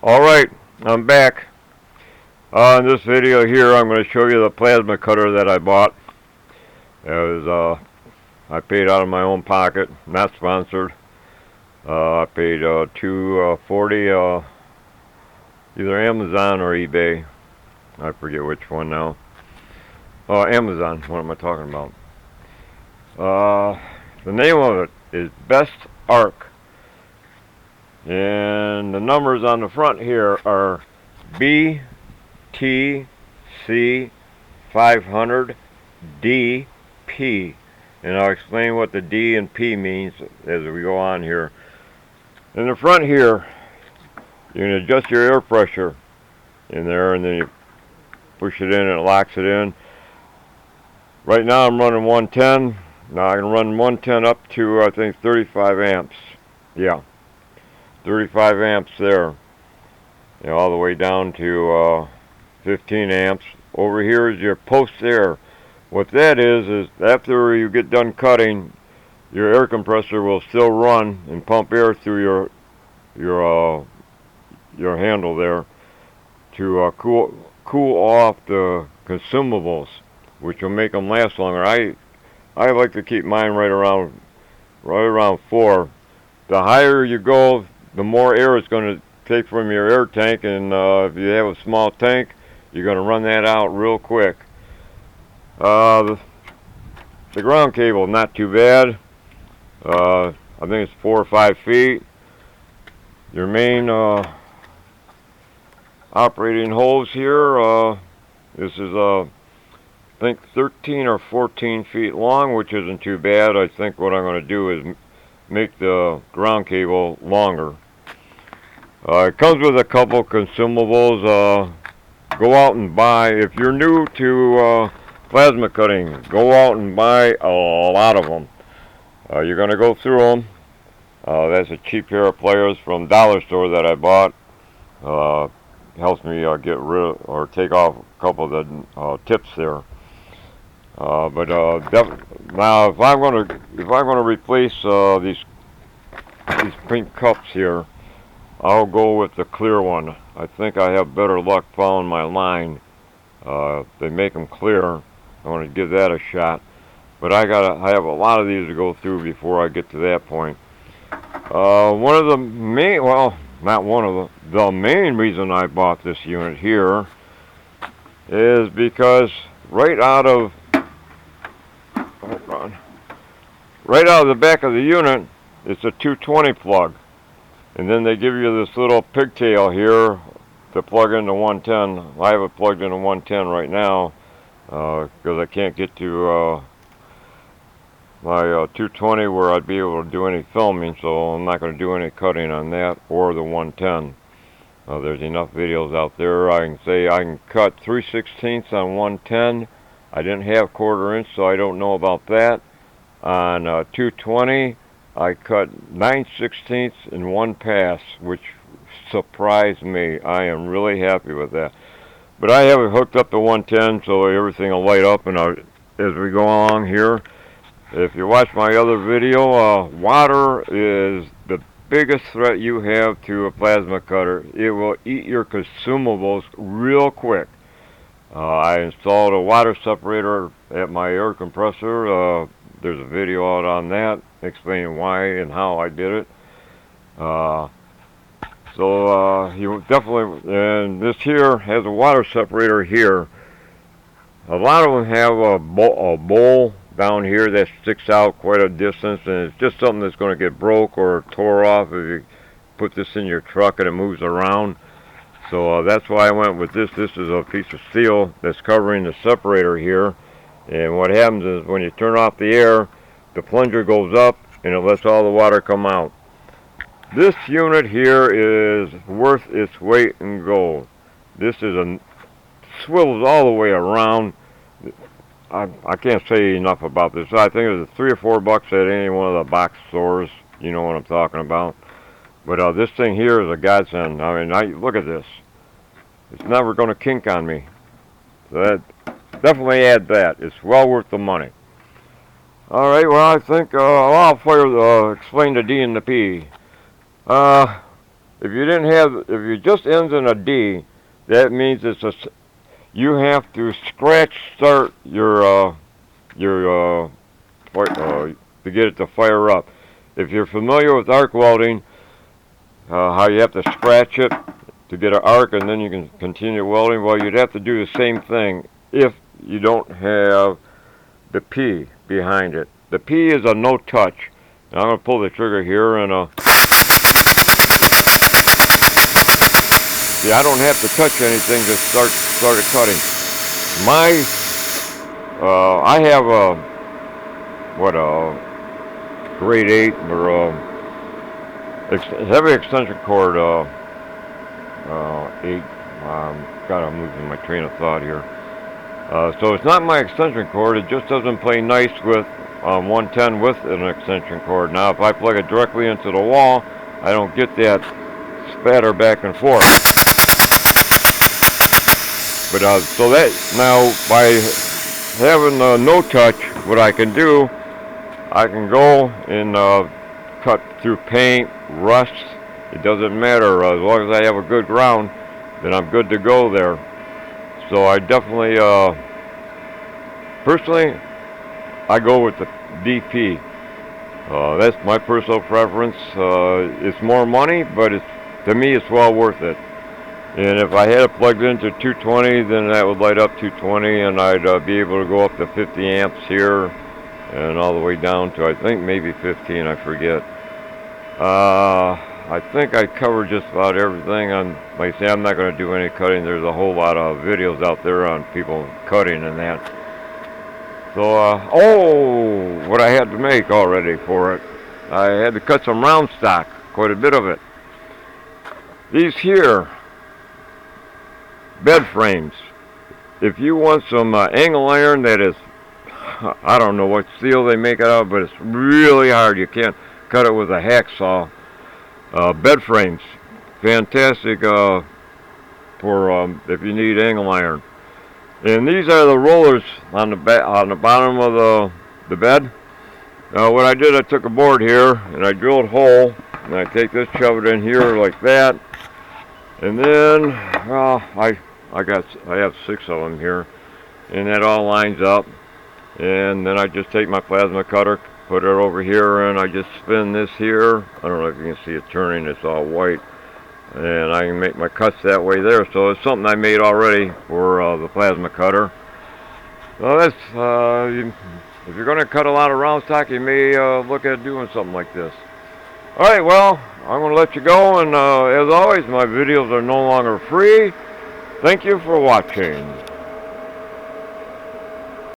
Alright, I'm back. In this video here, I'm going to show you the plasma cutter that I bought. It was, I paid out of my own pocket, not sponsored. I paid $240, either Amazon or eBay. I forget which one now. Amazon, what am I talking about? The name of it is Bestarc. And the numbers on the front here are BTC 500 DP. And I'll explain what the D and P means as we go on here. In the front here, you can adjust your air pressure in there, and then you push it in and it locks it in. Right now I'm running 110. Now I can run 110 up to, I think, 35 amps. Yeah. 35 amps there, all the way down to 15 amps. Over here is your post air. What that is after you get done cutting, your air compressor will still run and pump air through your handle there to cool off the consumables, which will make them last longer. I like to keep mine right around 4. The higher you go, the more air it's going to take from your air tank, and if you have a small tank, you're going to run that out real quick. The ground cable, not too bad. I think it's 4 or 5 feet. Your main operating hose here, this is I think 13 or 14 feet long, which isn't too bad. I think what I'm going to do is make the ground cable longer. It comes with a couple consumables. Go out and buy, if you're new to plasma cutting, go out and buy a lot of them. You're going to go through them. That's a cheap pair of pliers from Dollar Store that I bought. Helps me get rid or take off a couple of the tips there. Now if I'm going to replace these pink cups here, I'll go with the clear one. I think I have better luck following my line. They make them clear. I want to give that a shot. But I have a lot of these to go through before I get to that point. One of the main, well, not one of the main reason I bought this unit here is because right out of the back of the unit, it's a 220 plug. And then they give you this little pigtail here to plug into 110. I have it plugged into 110 right now because I can't get to my 220 where I'd be able to do any filming, so I'm not going to do any cutting on that or the 110. There's enough videos out there. I can say I can cut 3/16 on 110. I didn't have 1/4 inch, so I don't know about that. On 220, I cut 9/16 in one pass, which surprised me. I am really happy with that. But I have it hooked up to 110, so everything will light up. And as we go along here, if you watch my other video, water is the biggest threat you have to a plasma cutter. It will eat your consumables real quick. I installed a water separator at my air compressor. There's a video out on that explaining why and how I did it. You definitely, and this here has a water separator here. A lot of them have a bowl down here that sticks out quite a distance, and it's just something that's going to get broke or tore off if you put this in your truck and it moves around. So that's why I went with this. This is a piece of steel that's covering the separator here. And what happens is when you turn off the air, the plunger goes up and it lets all the water come out. This unit here is worth its weight in gold. This is swivels all the way around. I can't say enough about this. I think it was $3 or $4 at any one of the box stores. You know what I'm talking about. But this thing here is a godsend. I mean, look at this. It's never going to kink on me. So that, definitely add that. It's well worth the money. All right. Well, I think I'll explain the D and the P. if you just ends in a D, that means you have to scratch start your to get it to fire up. If you're familiar with arc welding, how you have to scratch it to get an arc and then you can continue welding, well, you'd have to do the same thing if you don't have the P behind it. The P is a no touch. Now I'm going to pull the trigger here and see, I don't have to touch anything to start it cutting. I have a grade 8 or heavy extension cord 8. God, I'm losing my train of thought here. So it's not my extension cord. It just doesn't play nice with 110 with an extension cord. Now, if I plug it directly into the wall, I don't get that spatter back and forth. But so that now by having no touch, what I can do, I can go and cut through paint, rust. It doesn't matter as long as I have a good ground, then I'm good to go there. So I definitely, personally, I go with the DP. That's my personal preference. It's more money, but to me it's well worth it. And if I had it plugged into 220, then that would light up 220, and I'd be able to go up to 50 amps here, and all the way down to, I think, maybe 15, I forget. I think I covered just about everything. Like I say, I'm not going to do any cutting. There's a whole lot of videos out there on people cutting and that. So, what I had to make already for it. I had to cut some round stock, quite a bit of it. These here, bed frames. If you want some angle iron that is, I don't know what steel they make it out of, but it's really hard. You can't cut it with a hacksaw. Bed frames, fantastic for if you need angle iron. And these are the rollers on the bottom of the bed. What I did, I took a board here and I drilled a hole, and I take this, shove it in here like that, and then I have 6 of them here, and that all lines up. And then I just take my plasma cutter, put it over here, and I just spin this here. I don't know if you can see it turning, it's all white. And I can make my cuts that way there. So it's something I made already for the plasma cutter. So that's, if you're going to cut a lot of round stock, you may look at doing something like this. Alright, well, I'm going to let you go, and as always, my videos are no longer free. Thank you for watching.